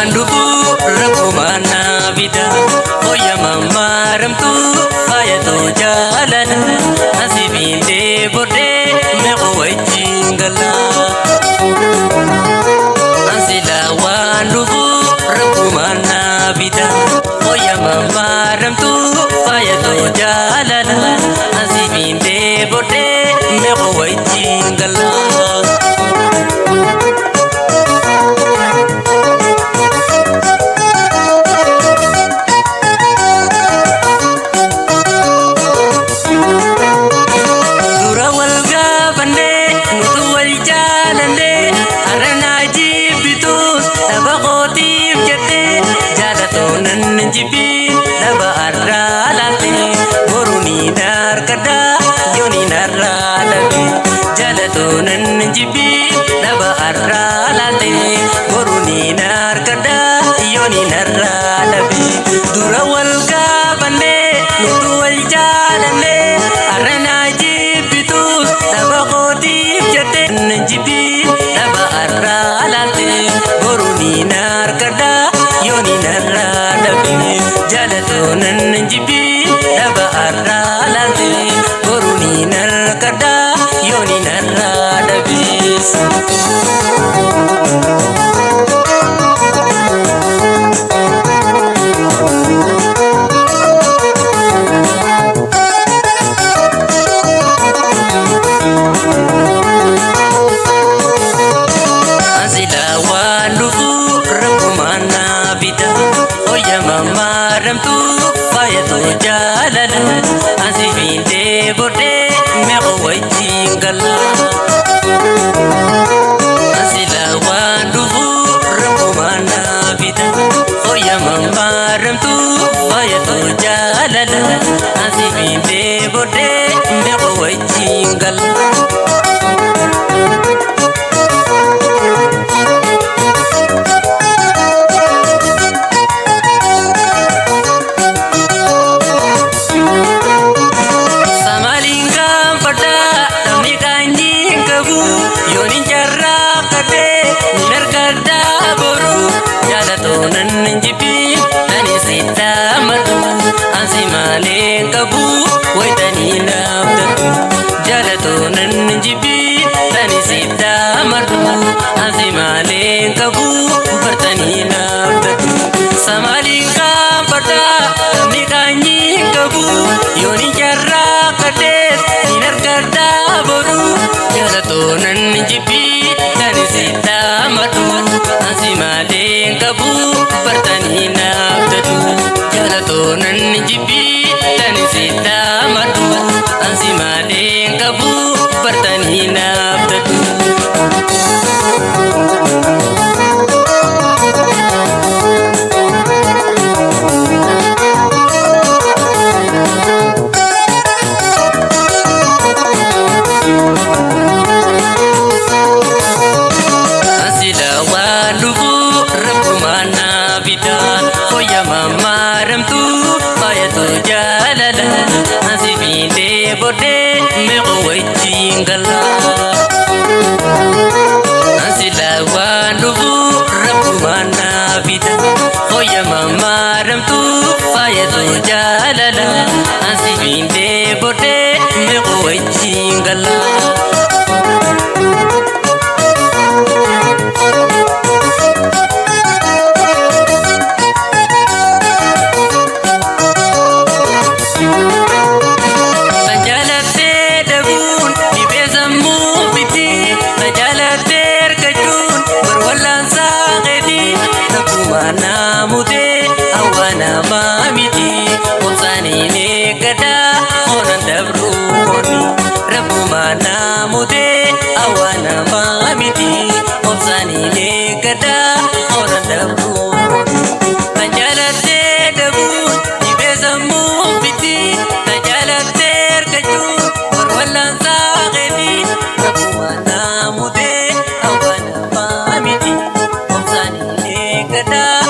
waan dhufu rakkumana bida hoya mamaramtu faayatoo jaalala nasibiin deebodee meeqoo wajjin gala ansila waan dhufu rakkumana bida hoya mamaramtu faayatoo jaalala nasibiin deebodee meeqoo wajjin gala Jibi naba arralate boruni narkada yoni narralate jalatonan jibi naba arralate boruni narkada yoni narralate durawal kabane nutuwal jalane arana jibitu naba qodib jaten jibi naba arralate boruni narkada yoni narralate jalatonan jibi naba arralate boruni narkada yoni narralate ansila waan dhufu rakkumana bida hoya mamaramtu faayatoo jaalala ansibiin deebodee meeqoo wajjin gala ansila waan dhufu rakkumana bida hoya mamaramtu faayatoo jaalala ansibiin deebodee meeqoo wajjin gala jalatonan jibi tani sita madu ansi malen kabu waitani nabdatu jalatonan jibi tani sita madu ansi malen kabu bartani nabdatu samalin kampata tamni kanyi kabu yoni jarra kates ninarkada boru jalatonan jibi tani sita madu ansi malen kabu bartani nabdatu jalatonan jibi tani sita madu ansi malen kabu bartani nabdatu ansila waan dhufu rakkumana bida hoya mamaramtu faayatoo jaalala ansibiin deebodee meeqoo wajjin gala ansila waan dhufu rakkumana bida hoya mamaramtu faayatoo jaalala ansibiin deebodee meeqoo wajjin gala namude awana mamiti obsani negada onan dabruni rabbuma namude awana mamiti obsani negada onan dabruni tajalate dabun ibezamu biti tajalate erkaju warwalan saqedi rabbuma namude awana mamiti obsani negada